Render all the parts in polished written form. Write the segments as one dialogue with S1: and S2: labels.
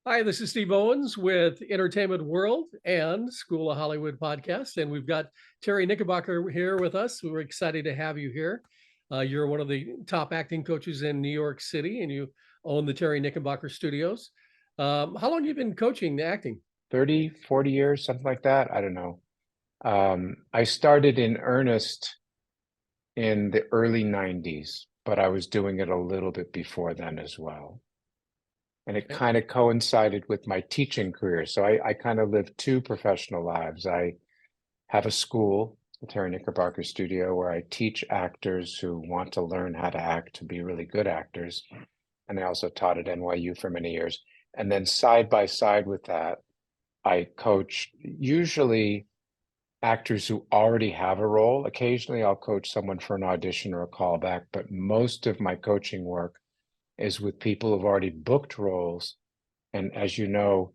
S1: Hi, this is Steve Owens with Entertainment World and School of Hollywood podcast. And we've got Terry Knickerbocker here with us. We're excited to have you here. You're one of the top acting coaches in New York City, and you own the Terry Knickerbocker Studios. How long have you been coaching acting?
S2: 30, 40 years, something like that. I don't know. I started in earnest in the early 90s, but I was doing it a little bit before then as well. And it
S1: Okay.
S2: kind of coincided with my teaching career. So I kind of lived two professional lives. I have a school, the Terry Knickerbocker Studio, where I teach actors who want to learn how to act to be really good actors. And I also taught at NYU for many years. And then side by side with that, I coach usually actors who already have a role. Occasionally, I'll coach someone for an audition or a callback, but most of my coaching work is with people who've already booked roles. And as you know,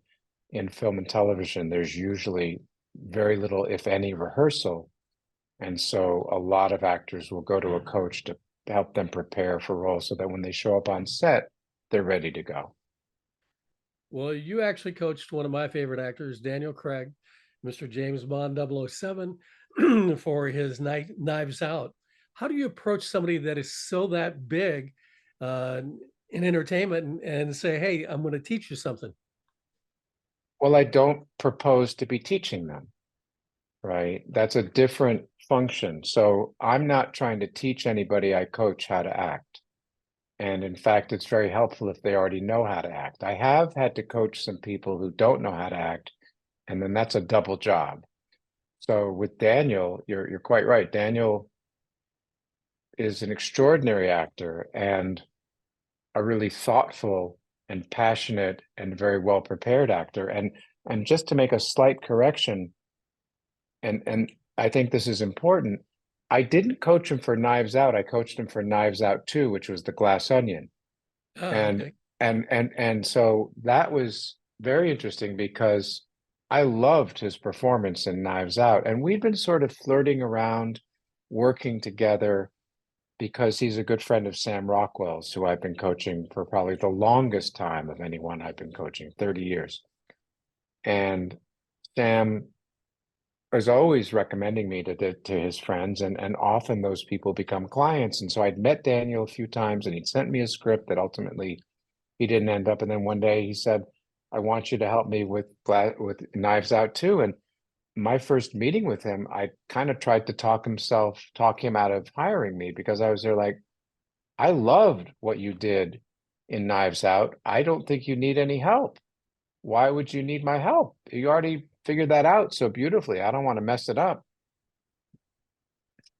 S2: in film and television, there's usually very little, if any, rehearsal. And so a lot of actors will go to a coach to help them prepare for roles so that when they show up on set, they're ready to go.
S1: Well, you actually coached one of my favorite actors, Daniel Craig, Mr. James Bond 007, for his Knives Out. How do you approach somebody that is so that big uh, in entertainment and say, hey, I'm going to teach you something?
S2: Well, I don't propose to be teaching them, right? That's a different function. So I'm not trying to teach anybody I coach how to act. And in fact, it's very helpful if they already know how to act. I have had to coach some people who don't know how to act, and then that's a double job. So with Daniel, you're quite right. Daniel is an extraordinary actor and a really thoughtful and passionate and very well prepared actor. And just to make a slight correction, and I think this is important, I didn't coach him for Knives Out. I coached him for Knives Out 2, which was the Glass Onion.
S1: Ah,
S2: And
S1: okay.
S2: and so that was very interesting because I loved his performance in Knives Out. And we'd been sort of flirting around, working together because he's a good friend of Sam Rockwell's, who I've been coaching for probably the longest time of anyone I've been coaching, 30 years. And Sam is always recommending me to his friends, and often those people become clients. And so I'd met Daniel a few times, and he'd sent me a script that ultimately he didn't end up. And then one day he said, "I want you to help me with Knives Out too." And my first meeting with him, I kind of tried to talk him out of hiring me because I was there like, I loved what you did in Knives Out. I don't think you need any help. Why would you need my help? You already figured that out so beautifully. I don't want to mess it up.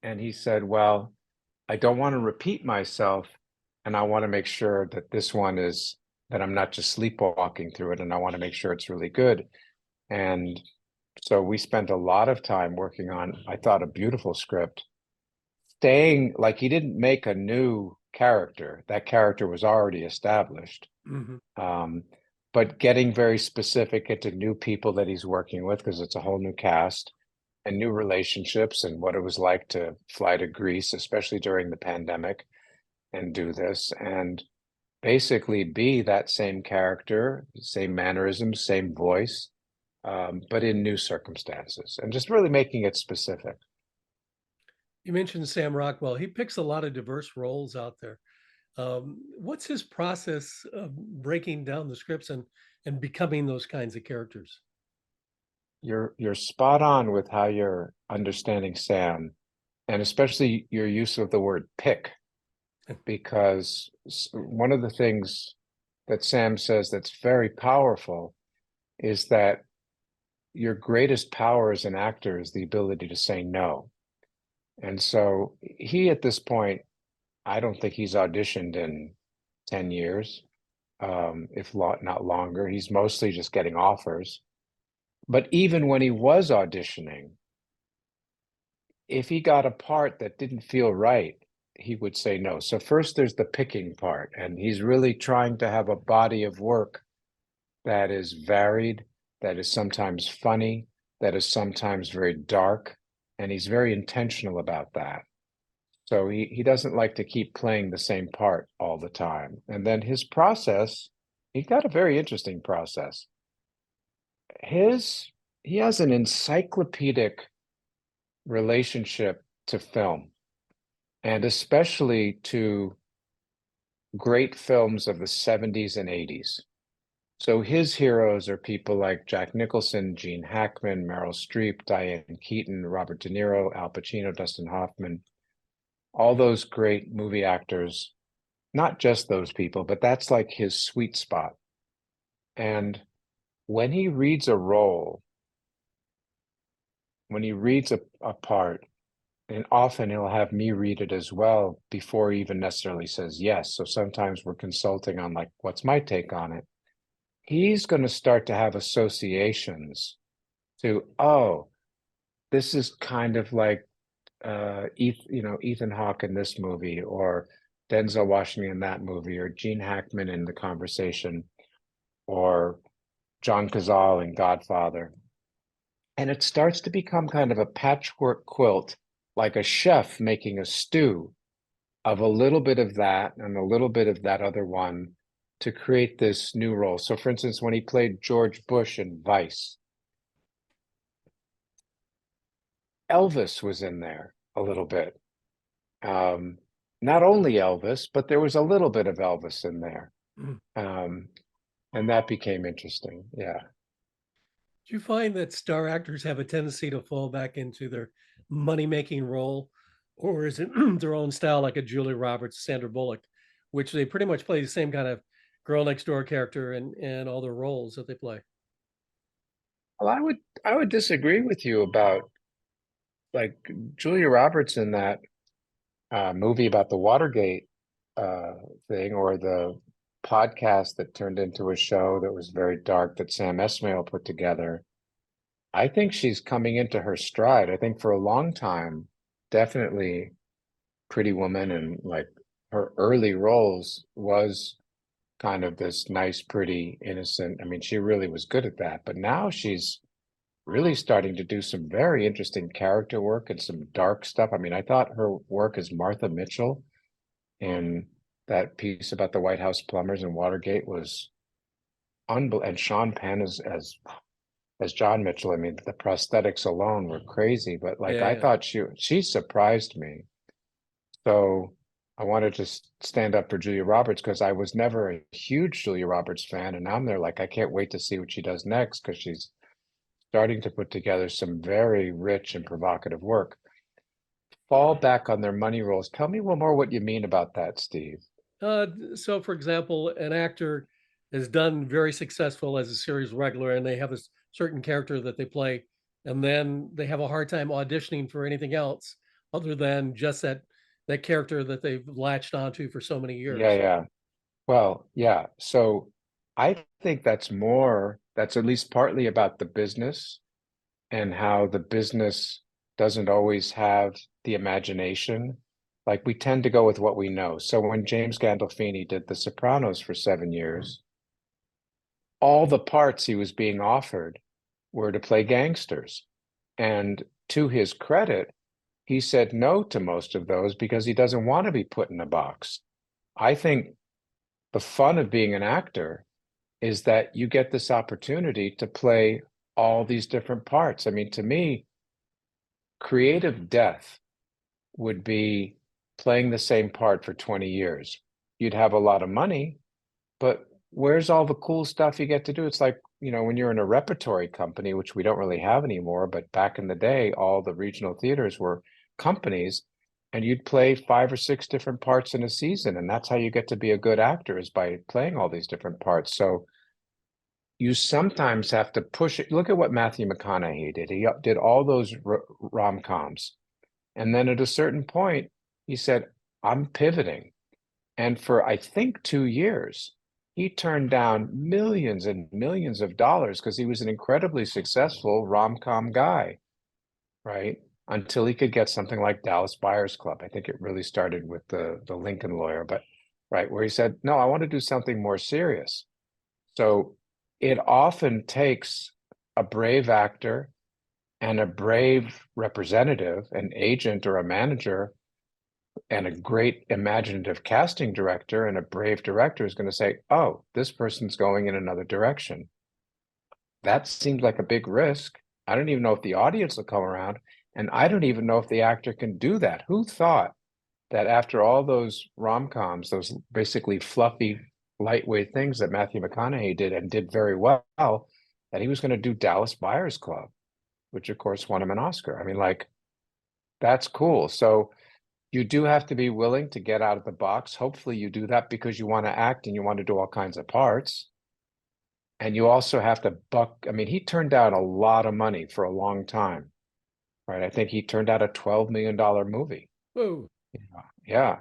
S2: And he said, well, I don't want to repeat myself. And I want to make sure that this one is that I'm not just sleepwalking through it. And I want to make sure it's really good. And so we spent a lot of time working on, I thought, a beautiful script, staying like he didn't make a new character. That character was already established.
S1: Mhm.
S2: Um, but getting very specific into new people that he's working with because it's a whole new cast and new relationships and what it was like to fly to Greece, especially during the pandemic, and do this and basically be that same character, same mannerisms, same voice, but in new circumstances and just really making it specific.
S1: You mentioned Sam Rockwell. He picks a lot of diverse roles out there. What's his process of breaking down the scripts and becoming those kinds of characters?
S2: You're spot on with how you're understanding Sam, and especially your use of the word pick, because one of the things that Sam says that's very powerful is that your greatest power as an actor is the ability to say no. And so he, at this point, I don't think he's auditioned in 10 years, if not longer. He's mostly just getting offers. But even when he was auditioning, if he got a part that didn't feel right, he would say no. So first there's the picking part, and he's really trying to have a body of work that is varied, that is sometimes funny, that is sometimes very dark, and he's very intentional about that. So he doesn't like to keep playing the same part all the time. And then his process he got a very interesting process. His he has an encyclopedic relationship to film, and especially to great films of the 70s and 80s. So his heroes are people like Jack Nicholson, Gene Hackman, Meryl Streep, Diane Keaton, Robert De Niro, Al Pacino, Dustin Hoffman, all those great movie actors. Not just those people, but that's like his sweet spot. And when he reads a role, when he reads a part, and often he'll have me read it as well before he even necessarily says yes. So sometimes we're consulting on like, what's my take on it? He's going to start to have associations to, oh, this is kind of like Ethan Hawke in this movie, or Denzel Washington in that movie, or Gene Hackman in The Conversation, or John Cazale in Godfather. And it starts to become kind of a patchwork quilt, like a chef making a stew of a little bit of that and a little bit of that other one to create this new role. So, for instance, when he played George Bush in Vice, Elvis was in there a little bit. Not only Elvis, but there was a little bit of Elvis in there. Um, and that became interesting. Yeah.
S1: Do you find that star actors have a tendency to fall back into their money-making role, or is it their own style, like a Julia Roberts, Sandra Bullock, which they pretty much play the same kind of girl next door character in all the roles that they play?
S2: Well, I would disagree with you about like Julia Roberts in that movie about the Watergate uh, thing, or the podcast that turned into a show that was very dark that Sam Esmail put together. I think she's coming into her stride. I think for a long time, definitely Pretty Woman and like her early roles was kind of this nice, pretty, innocent. I mean, she really was good at that. But now she's really starting to do some very interesting character work and some dark stuff. I mean, I thought her work as Martha Mitchell in that piece about the White House plumbers and Watergate was unbelievable. And Sean Penn as John Mitchell. I mean, the prosthetics alone were crazy, but like
S1: Yeah,
S2: I
S1: yeah.
S2: thought she surprised me. So I wanted to stand up for Julia Roberts because I was never a huge Julia Roberts fan, and now I'm there like I can't wait to see what she does next because she's starting to put together some very rich and provocative work. Fall back on their money rolls. Tell me one more what you mean about that, Steve.
S1: So, for example, an actor is done very successful as a series regular, and they have a certain character that they play, and then they have a hard time auditioning for anything else other than just that character that they've latched onto for so many
S2: Yeah,
S1: years.
S2: yeah. Well, yeah. So I think that's at least partly about the business and how the business doesn't always have the imagination. Like we tend to go with what we know. So when James Gandolfini did The Sopranos for 7 years, all the parts he was being offered were to play gangsters. And to his credit, he said no to most of those because he doesn't want to be put in a box. I think the fun of being an actor is that you get this opportunity to play all these different parts. I mean, to me, creative death would be playing the same part for 20 years. You'd have a lot of money, but where's all the cool stuff you get to do? It's like, when you're in a repertory company, which we don't really have anymore, but back in the day, all the regional theaters were companies, and you'd play 5 or 6 different parts in a season. And that's how you get to be a good actor, is by playing all these different parts. So you sometimes have to push it. Look at what Matthew McConaughey did. He did all those rom-coms. And then at a certain point, he said, I'm pivoting. And for, I think, 2 years, he turned down millions and millions of dollars because he was an incredibly successful rom-com guy, right? Until he could get something like Dallas Buyers Club. I think it really started with the Lincoln Lawyer, but right, where he said, no, I want to do something more serious. So it often takes a brave actor and a brave representative, an agent or a manager, And a great imaginative casting director and a brave director is going to say, oh, this person's going in another direction. That seems like a big risk. I don't even know if the audience will come around. And I don't even know if the actor can do that. Who thought that after all those rom-coms, those basically fluffy, lightweight things that Matthew McConaughey did and did very well, that he was going to do Dallas Buyers Club, which of course won him an Oscar. I mean, like, that's cool. So you do have to be willing to get out of the box. Hopefully you do that because you want to act and you want to do all kinds of parts. And you also have to buck. I mean, he turned down a lot of money for a long time, right? I think he turned out a $12 million movie.
S1: Whoa.
S2: Yeah,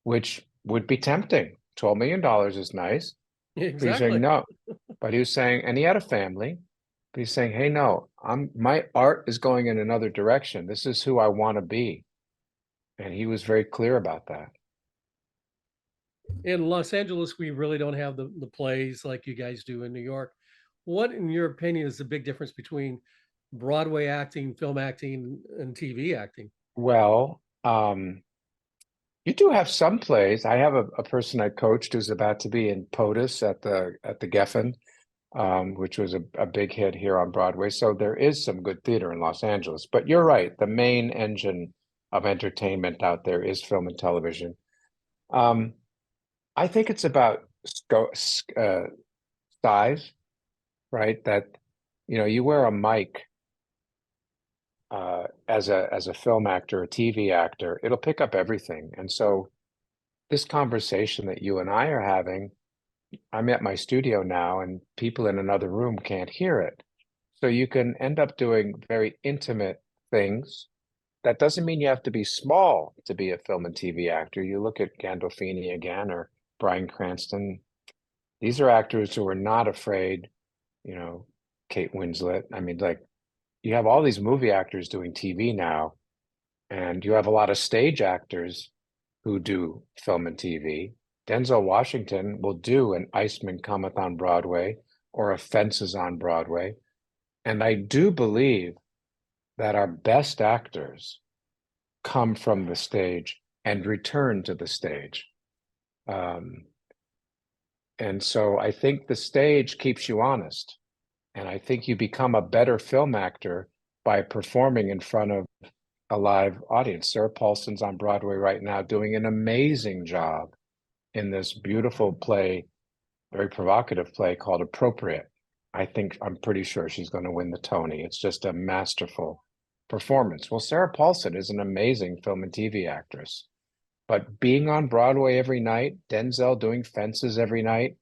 S2: which would be tempting. $12 million is nice. But he's saying
S1: Exactly.
S2: no. But he was saying, and he had a family, but he's saying, hey, no, my art is going in another direction. This is who I want to be. And he was very clear about that.
S1: In Los Angeles, we really don't have the plays like you guys do in New York. What, in your opinion, is the big difference between Broadway acting, film acting, and TV acting?
S2: Well, you do have some plays. I have a person I coached who's about to be in POTUS at the Geffen, which was a big hit here on Broadway. So there is some good theater in Los Angeles. But you're right, the main engine of entertainment out there is film and television. I think it's about size, right? That you wear a mic as a film actor, a TV actor, it'll pick up everything. And so this conversation that you and I are having, I'm at my studio now and people in another room can't hear it. So you can end up doing very intimate things. That doesn't mean you have to be small to be a film and TV actor. You look at Gandolfini again or Bryan Cranston. These are actors who are not afraid, Kate Winslet. I mean, like, you have all these movie actors doing TV now, and you have a lot of stage actors who do film and TV. Denzel Washington will do an Iceman Cometh on Broadway or a Fences on Broadway. And I do believe that our best actors come from the stage and return to the stage. And so I think the stage keeps you honest. And I think you become a better film actor by performing in front of a live audience. Sarah Paulson's on Broadway right now doing an amazing job in this beautiful play, very provocative play called Appropriate. I'm pretty sure she's going to win the Tony. It's just a masterful performance. Well, Sarah Paulson is an amazing film and TV actress. But being on Broadway every night, Denzel doing Fences every night,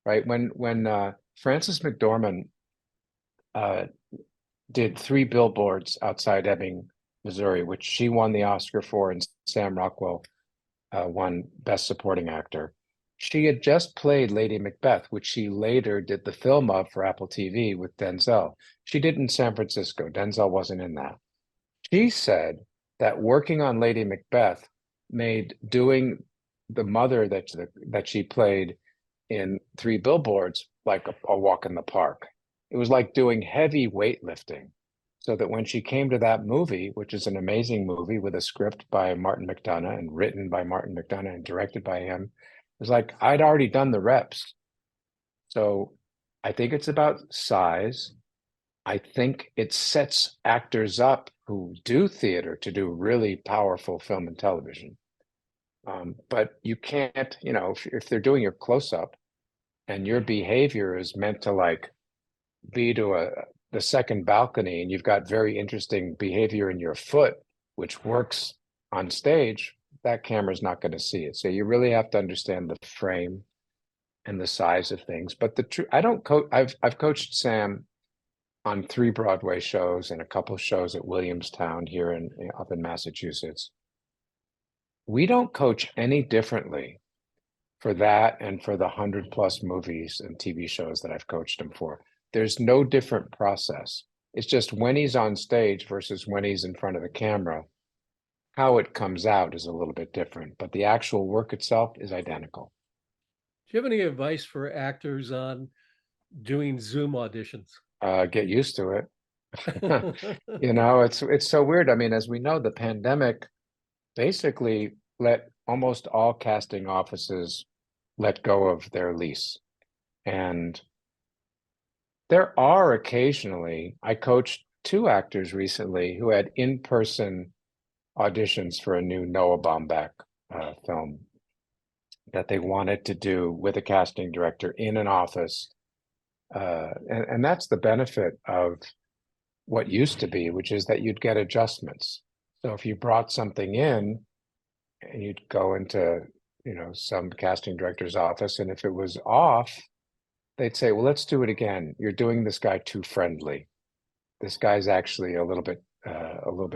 S2: right? When Frances McDormand did Three Billboards Outside Ebbing, Missouri, which she won the Oscar for, and Sam Rockwell won Best Supporting Actor. She had just played Lady Macbeth, which she later did the film of for Apple TV with Denzel. She did in San Francisco. Denzel wasn't in that. She said that working on Lady Macbeth made doing the mother that she played in Three Billboards like a walk in the park. It was like doing heavy weightlifting. So that when she came to that movie, which is an amazing movie with a script by Martin McDonagh and written by Martin McDonagh and directed by him, it was like I'd already done the reps. So I think it's about size. I think it sets actors up who do theater to do really powerful film and television. But you can't, if they're doing your close-up and your behavior is meant to like be to the second balcony and you've got very interesting behavior in your foot, which works on stage, that camera's not going to see it. So you really have to understand the frame and the size of things. But I don't coach. I've coached Sam on 3 Broadway shows and a couple of shows at Williamstown here up in Massachusetts. We don't coach any differently for that and for the 100+ movies and TV shows that I've coached him for. There's no different process. It's just when he's on stage versus when he's in front of the camera, how it comes out is a little bit different, but the actual work itself is identical.
S1: Do you have any advice for actors on doing Zoom auditions?
S2: Get used to it. It's so weird. I mean, as we know, the pandemic basically let almost all casting offices let go of their lease. And there are occasionally, I coached 2 actors recently who had in-person auditions for a new Noah Baumbach film that they wanted to do with a casting director in an office. And that's the benefit of what used to be, which is that you'd get adjustments. So if you brought something in and you'd go into, some casting director's office, and if it was off, they'd say, well, let's do it again. You're doing this guy too friendly. This guy's actually a little bit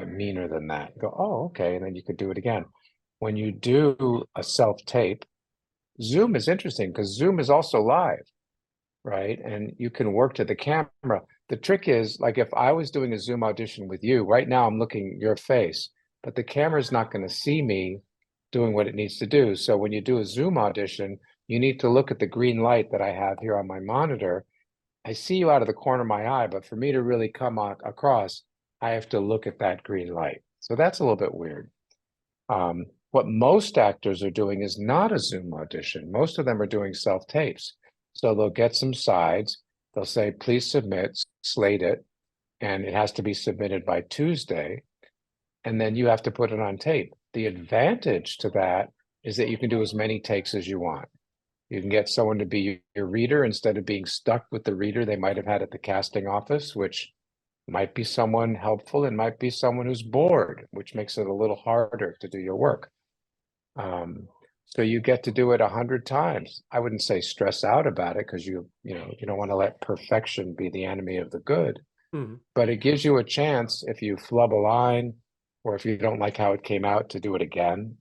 S2: meaner than that. You go, oh, okay. And then you could do it again. When you do a self-tape, Zoom is interesting because Zoom is also live, right? And you can work to the camera. The trick is, like, if I was doing a Zoom audition with you, right now I'm looking at your face, but the camera's not going to see me doing what it needs to do. So when you do a Zoom audition, you need to look at the green light that I have here on my monitor. I see you out of the corner of my eye, but for me to really come across, I have to look at that green light. So that's a little bit weird. What most actors are doing is not a Zoom audition. Most of them are doing self-tapes. So they'll get some sides. They'll say, please submit, slate it, and it has to be submitted by Tuesday. And then you have to put it on tape. The advantage to that is that you can do as many takes as you want. You can get someone to be your reader instead of being stuck with the reader they might have had at the casting office, which might be someone helpful and might be someone who's bored, which makes it a little harder to do your work. So you get to do it 100 times. I wouldn't say stress out about it because you don't want to let perfection be the enemy of the good.
S1: Mhm.
S2: But it gives you a chance if you flub a line or if you don't like how it came out to do it again.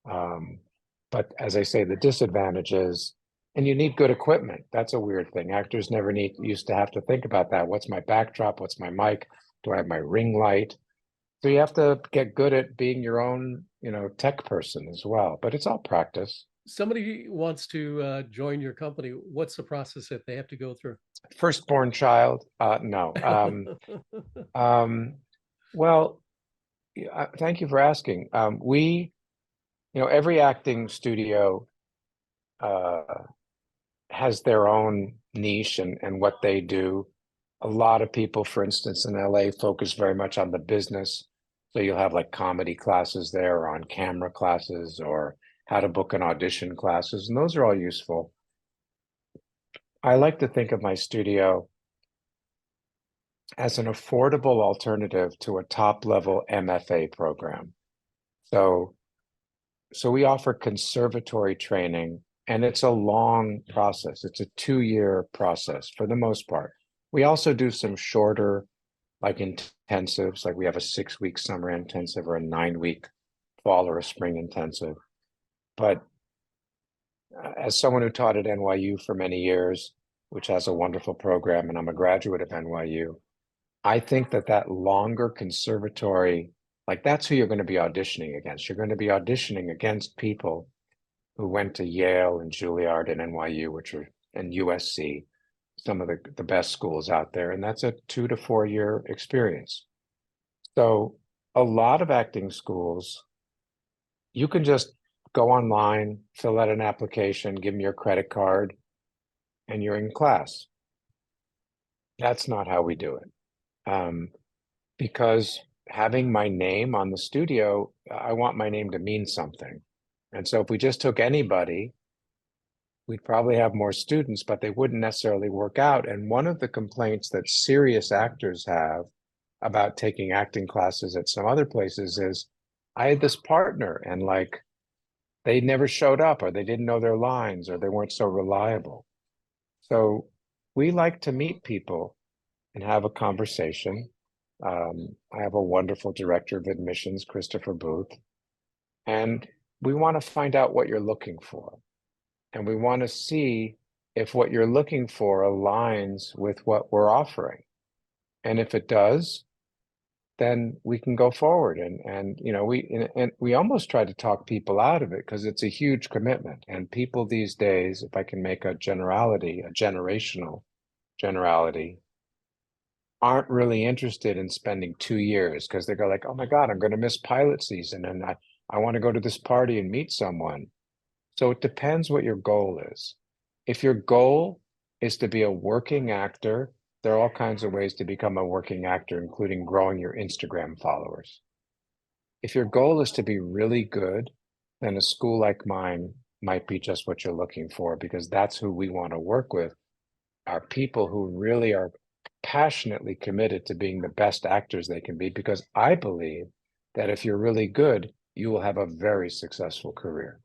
S2: But as I say, the disadvantage is, and you need good equipment. That's a weird thing. Actors never used to have to think about that. What's my backdrop? What's my mic? Do I have my ring light? So you have to get good at being your own, tech person as well. But it's all practice.
S1: Somebody wants to join your company. What's the process that they have to go through?
S2: Firstborn child? No. Well, thank you for asking. Every acting studio has their own niche and what they do. A lot of people, for instance, in LA focus very much on the business. So you'll have like comedy classes there, or on camera classes, or how to book an audition classes, and those are all useful. I like to think of my studio as an affordable alternative to a top-level MFA program. So we offer conservatory training, and it's a long process. It's a 2-year process for the most part. We also do some shorter, like intensives, like we have a 6-week summer intensive or a 9-week fall or a spring intensive. But as someone who taught at NYU for many years, which has a wonderful program, and I'm a graduate of NYU, I think that longer conservatory, like that's who you're going to be auditioning against. You're going to be auditioning against people who went to Yale and Juilliard and NYU, and USC, some of the best schools out there. And that's a 2 to 4 year experience. So a lot of acting schools, you can just go online, fill out an application, give them your credit card, and you're in class. That's not how we do it. Because having my name on the studio, I want my name to mean something. And so if we just took anybody, we'd probably have more students, but they wouldn't necessarily work out. And one of the complaints that serious actors have about taking acting classes at some other places is, I had this partner and like they never showed up, or they didn't know their lines, or they weren't so reliable. So we like to meet people and have a conversation. I have a wonderful director of admissions, Christopher Booth, and we want to find out what you're looking for. And we want to see if what you're looking for aligns with what we're offering. And if it does, then we can go forward. And we almost try to talk people out of it because it's a huge commitment. And people these days, if I can make a generational generality, aren't really interested in spending 2 years because they go like, oh my God, I'm going to miss pilot season. And I want to go to this party and meet someone. So it depends what your goal is. If your goal is to be a working actor, there are all kinds of ways to become a working actor, including growing your Instagram followers. If your goal is to be really good, then a school like mine might be just what you're looking for, because that's who we want to work with, are people who really are passionately committed to being the best actors they can be, because I believe that if you're really good, you will have a very successful career.